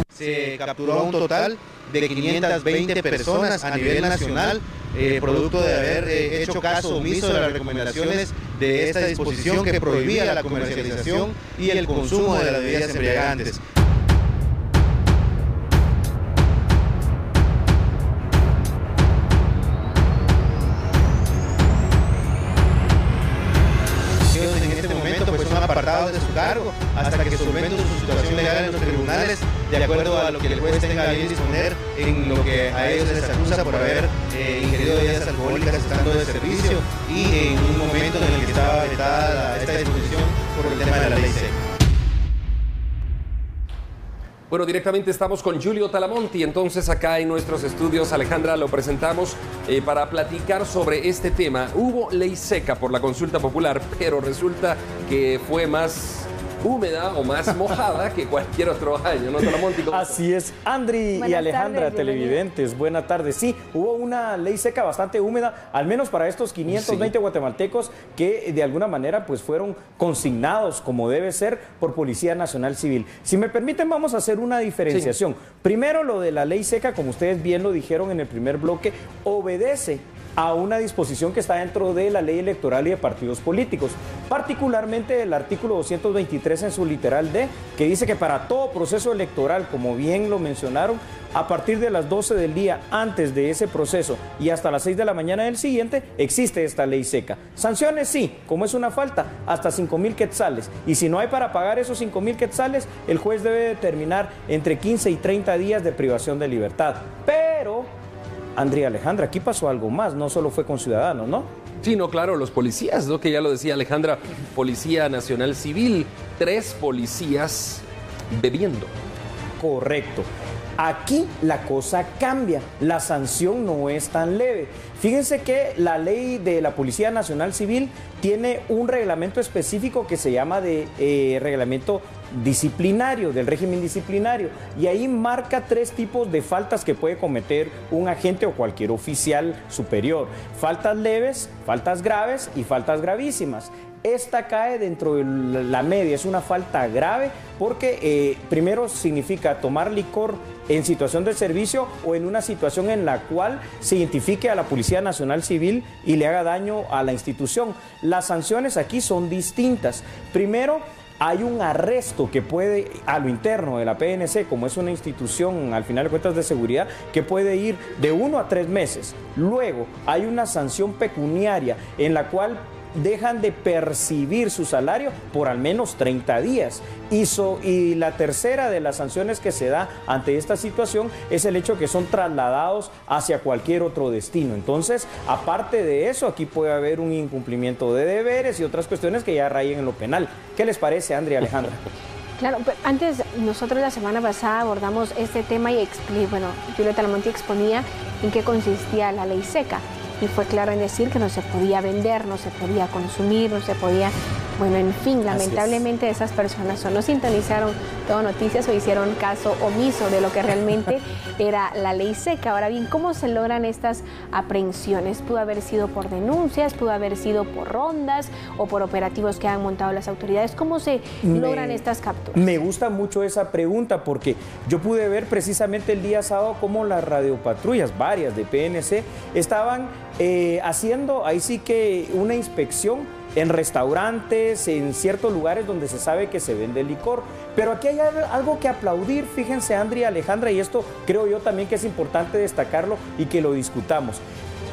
Se capturó un total de 520 personas a nivel nacional, producto de haber hecho caso omiso de las recomendaciones de esta disposición que prohibía la comercialización y el consumo de las bebidas embriagantes. En este momento pues son apartados de su cargo hasta que solventen su situación legal en los tribunales, de acuerdo a lo que el juez tenga bien disponer en lo que a ellos les acusa por haber ingerido bebidas alcohólicas estando de servicio y en un momento en el que estaba vetada esta disposición por el tema de la ley seca. Bueno, directamente estamos con Giulio Talamonti, entonces acá en nuestros estudios, Alejandra, lo presentamos para platicar sobre este tema. Hubo ley seca por la consulta popular, pero resulta que fue más húmeda o más mojada que cualquier otro año, ¿no, Talamonti? Así es, Andri y Alejandra, televidentes, buena tarde. Sí, hubo una ley seca bastante húmeda, al menos para estos 520 guatemaltecos que de alguna manera pues fueron consignados como debe ser por Policía Nacional Civil. Si me permiten, vamos a hacer una diferenciación. Primero, lo de la ley seca, como ustedes bien lo dijeron en el primer bloque, obedece a una disposición que está dentro de la ley electoral y de partidos políticos, particularmente el artículo 223 en su literal D, que dice que para todo proceso electoral, como bien lo mencionaron, a partir de las 12 del día antes de ese proceso y hasta las 6 de la mañana del siguiente, existe esta ley seca. Sanciones sí, como es una falta, hasta 5,000 quetzales. Y si no hay para pagar esos 5,000 quetzales, el juez debe determinar entre 15 y 30 días de privación de libertad. Pero Andrea, Alejandra, aquí pasó algo más, no solo fue con ciudadanos, ¿no? Sí, no, claro, los policías, ¿no? Que ya lo decía Alejandra, Policía Nacional Civil, 3 policías bebiendo. Correcto. Aquí la cosa cambia, la sanción no es tan leve. Fíjense que la ley de la Policía Nacional Civil tiene un reglamento específico que se llama de reglamento disciplinario, del régimen disciplinario, y ahí marca 3 tipos de faltas que puede cometer un agente o cualquier oficial superior: faltas leves, faltas graves y faltas gravísimas. Esta cae dentro de la media, es una falta grave porque primero significa tomar licor en situación de servicio o en una situación en la cual se identifique a la Policía Nacional Civil y le haga daño a la institución. Las sanciones aquí son distintas. Primero, hay un arresto que puede, a lo interno de la PNC, como es una institución al final de cuentas de seguridad, que puede ir de 1 a 3 meses. Luego hay una sanción pecuniaria en la cual dejan de percibir su salario por al menos 30 días. Y la tercera de las sanciones que se da ante esta situación es el hecho que son trasladados hacia cualquier otro destino. Entonces, aparte de eso, aquí puede haber un incumplimiento de deberes y otras cuestiones que ya rayen en lo penal. ¿Qué les parece, Andrea, Alejandra? Claro, pero antes nosotros la semana pasada abordamos este tema y Giulio Talamonti exponía en qué consistía la ley seca. Y fue claro en decir que no se podía vender, no se podía consumir, no se podía... Bueno, en fin, lamentablemente esas personas o no sintonizaron Todo Noticias o hicieron caso omiso de lo que realmente era la ley seca. Ahora bien, ¿cómo se logran estas aprehensiones? ¿Pudo haber sido por denuncias, pudo haber sido por rondas o por operativos que han montado las autoridades? ¿Cómo se logran estas capturas? Me gusta mucho esa pregunta porque yo pude ver precisamente el día sábado cómo las radiopatrullas, varias de PNC, estaban haciendo ahí sí que una inspección en restaurantes, en ciertos lugares donde se sabe que se vende licor. Pero aquí hay algo que aplaudir, fíjense, Andrea, Alejandra, y esto creo yo también que es importante destacarlo y que lo discutamos.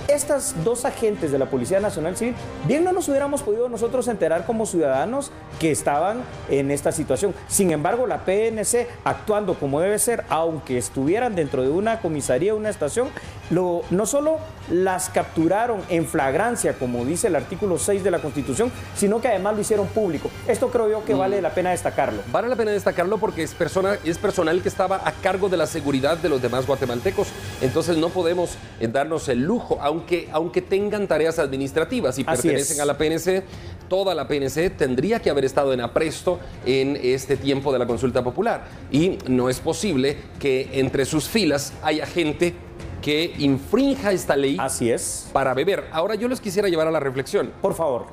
Estas 2 agentes de la Policía Nacional Civil, bien no nos hubiéramos podido nosotros enterar como ciudadanos que estaban en esta situación. Sin embargo, la PNC, actuando como debe ser, aunque estuvieran dentro de una comisaría, una estación, no solo las capturaron en flagrancia, como dice el artículo 6 de la Constitución, sino que además lo hicieron público. Esto creo yo que vale la pena destacarlo. Vale la pena destacarlo porque es personal que estaba a cargo de la seguridad de los demás guatemaltecos. Entonces no podemos darnos el lujo, aunque tengan tareas administrativas y pertenecen a la PNC, toda la PNC tendría que haber estado en apresto en este tiempo de la consulta popular. Y no es posible que entre sus filas haya gente que infrinja esta ley. Así es. Para beber. Ahora yo les quisiera llevar a la reflexión. Por favor.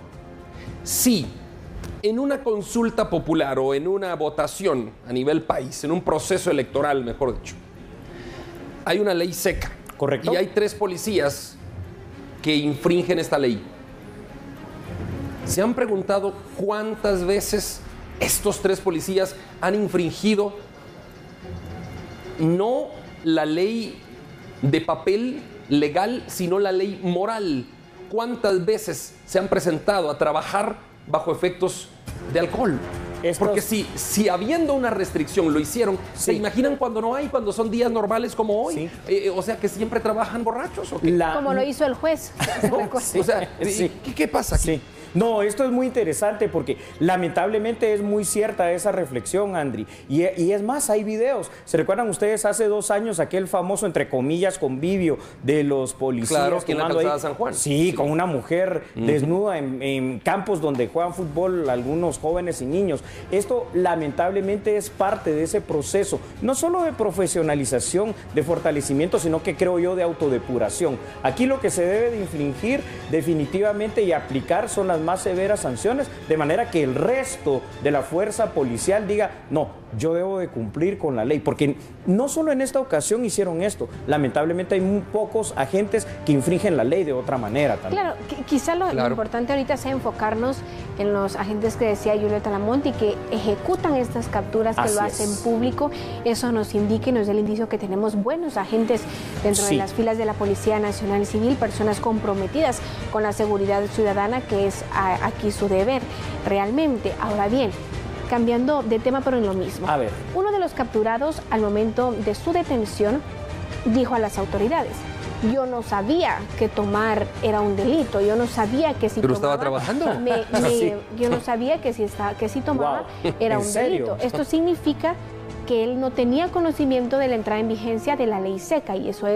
Sí, En una consulta popular o en una votación a nivel país, en un proceso electoral, mejor dicho, hay una ley seca. Correcto. Y hay 3 policías que infringen esta ley. ¿Se han preguntado cuántas veces estos 3 policías han infringido no la ley de papel legal, sino la ley moral? ¿Cuántas veces se han presentado a trabajar bajo efectos de alcohol? Porque si habiendo una restricción lo hicieron, ¿se imaginan cuando no hay, cuando son días normales como hoy? O sea, que siempre trabajan borrachos. ¿O qué? Como lo hizo el juez. O sea, ¿qué pasa aquí? No, esto es muy interesante porque lamentablemente es muy cierta esa reflexión, Andri. Y es más, hay videos. ¿Se recuerdan ustedes hace 2 años aquel famoso, entre comillas, convivio de los policías? Claro, en la calzada San Juan. Sí, con una mujer desnuda en campos donde juegan fútbol algunos jóvenes y niños. Esto lamentablemente es parte de ese proceso, no solo de profesionalización, de fortalecimiento, sino que creo yo de autodepuración. Aquí lo que se debe de infringir definitivamente y aplicar son las más severas sanciones, de manera que el resto de la fuerza policial diga, no, yo debo de cumplir con la ley, porque no solo en esta ocasión hicieron esto, lamentablemente hay muy pocos agentes que infringen la ley de otra manera también. Claro, quizá lo importante ahorita sea enfocarnos en los agentes que decía Julio Talamonte y que ejecutan estas capturas, que lo hacen público. Eso nos indica y nos da el indicio que tenemos buenos agentes dentro de las filas de la Policía Nacional Civil, personas comprometidas con la seguridad ciudadana, que es aquí su deber realmente. Ahora bien, cambiando de tema pero en lo mismo. A ver. Uno de los capturados al momento de su detención dijo a las autoridades: yo no sabía que tomar era un delito, yo no sabía que si pero tomaba, estaba trabajando. Yo no sabía que si tomaba era un delito. Esto significa que él no tenía conocimiento de la entrada en vigencia de la ley seca, y ese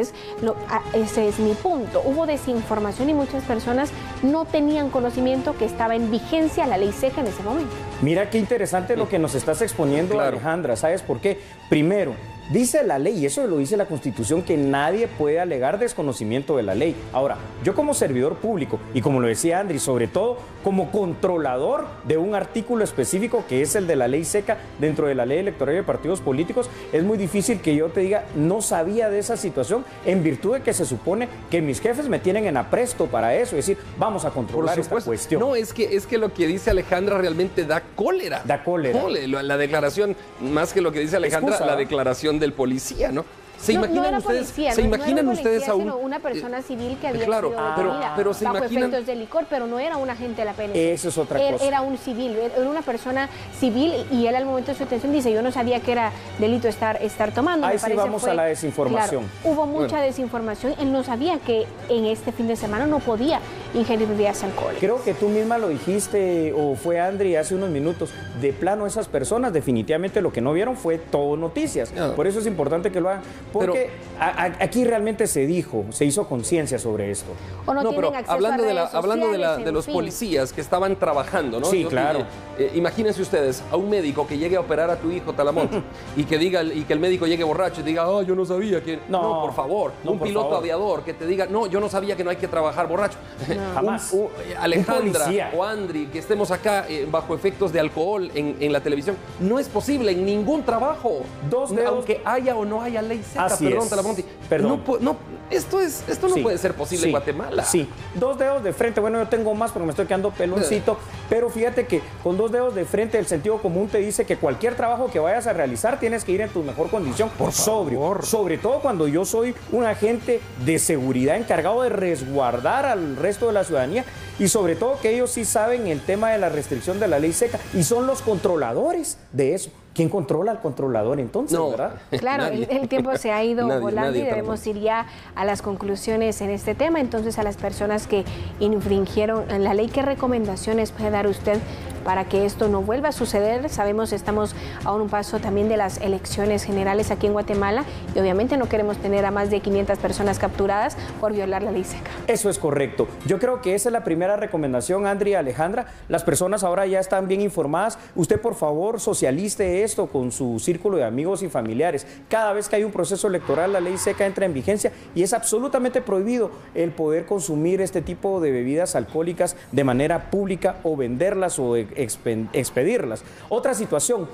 es mi punto. Hubo desinformación y muchas personas no tenían conocimiento que estaba en vigencia la ley seca en ese momento. Mira qué interesante lo que nos estás exponiendo, Alejandra. ¿Sabes por qué? Primero, dice la ley, y eso lo dice la Constitución, que nadie puede alegar desconocimiento de la ley. Ahora, yo como servidor público, y como lo decía Andri, sobre todo como controlador de un artículo específico que es el de la ley seca dentro de la ley electoral de partidos políticos, es muy difícil que yo te diga, no sabía de esa situación, en virtud de que se supone que mis jefes me tienen en apresto para eso, es decir, vamos a controlar esta cuestión. No, es que lo que dice Alejandra realmente da cólera. Da cólera. La declaración, más que lo que dice Alejandra, la declaración del policía, ¿no? ¿Se imaginan ustedes a una persona civil que había sido detenida pero se bajo imaginan efectos de licor, pero no era un agente de la PNC. Eso es otra cosa. Era un civil, era una persona civil, y él al momento de su detención dice: yo no sabía que era delito estar tomando. Ahí sí vamos a la desinformación. Claro, hubo mucha desinformación. Él no sabía que en este fin de semana no podía ingerir bebidas alcohólicas. Creo que tú misma lo dijiste, o fue Andri hace unos minutos, de plano esas personas definitivamente lo que no vieron fue todo noticias. Por eso es importante que lo hagan. Porque aquí realmente se hizo conciencia sobre esto. O no tienen acceso hablando a redes sociales, de los policías que estaban trabajando, ¿no? Sí, claro. Imagínense ustedes a un médico que llegue a operar a tu hijo, Talamonte, y que el médico llegue borracho y diga: yo no sabía que... No, por favor. Un piloto aviador que te diga: no, yo no sabía que no hay que trabajar borracho. Jamás. Alejandra o Andri, que estemos acá bajo efectos de alcohol en la televisión, no es posible en ningún trabajo. Aunque haya o no haya ley seca. Perdón, Talamonte. Esto no puede ser posible en Guatemala. Sí, 2 dedos de frente. Bueno, yo tengo más porque me estoy quedando peloncito, pero fíjate que con 2 dedos de frente el sentido común te dice que cualquier trabajo que vayas a realizar tienes que ir en tu mejor condición, sobrio. Sobre todo cuando yo soy un agente de seguridad encargado de resguardar al resto de la ciudadanía, y sobre todo que ellos sí saben el tema de la restricción de la ley seca y son los controladores de eso. ¿Quién controla al controlador entonces, verdad? Claro, el tiempo se ha ido volando y debemos ir ya a las conclusiones en este tema. Entonces, a las personas que infringieron la ley, ¿qué recomendaciones puede dar usted para que esto no vuelva a suceder? Sabemos, estamos a un paso también de las elecciones generales aquí en Guatemala, y obviamente no queremos tener a más de 500 personas capturadas por violar la ley seca. Eso es correcto. Yo creo que esa es la primera recomendación, Andri y Alejandra. Las personas ahora ya están bien informadas. Usted, por favor, socialice esto con su círculo de amigos y familiares. Cada vez que hay un proceso electoral, la ley seca entra en vigencia y es absolutamente prohibido el poder consumir este tipo de bebidas alcohólicas de manera pública o venderlas o expedirlas. Otra situación.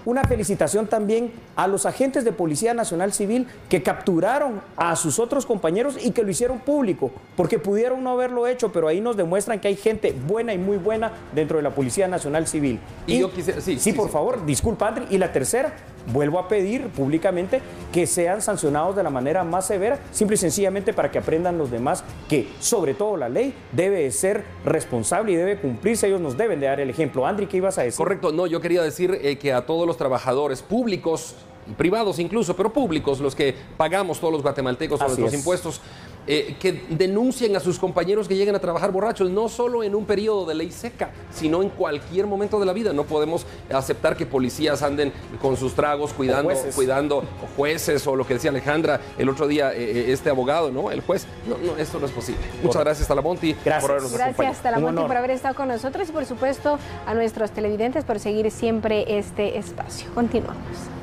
Una felicitación también a los agentes de Policía Nacional Civil que capturaron a sus otros compañeros y que lo hicieron público, porque pudieron no haberlo hecho, pero ahí nos demuestran que hay gente buena y muy buena dentro de la Policía Nacional Civil. Y yo quisiera, por favor, disculpa, Andri. Y la tercera, vuelvo a pedir públicamente que sean sancionados de la manera más severa, simple y sencillamente para que aprendan los demás que, sobre todo la ley, debe ser responsable y debe cumplirse. Ellos nos deben de dar el ejemplo. Andri, ¿qué ibas a decir? Correcto, no, yo quería decir que a todos los trabajadores públicos, privados incluso, pero públicos, los que pagamos todos los guatemaltecos con nuestros impuestos, que denuncien a sus compañeros que lleguen a trabajar borrachos, no solo en un periodo de ley seca, sino en cualquier momento de la vida. No podemos aceptar que policías anden con sus tragos cuidando jueces o lo que decía Alejandra el otro día, este abogado, ¿no? El juez. No, esto no es posible. Muchas gracias, Talamonti, por habernos acompañado. Gracias, Talamonti, por haber estado con nosotros y, por supuesto, a nuestros televidentes por seguir siempre este espacio. Continuamos.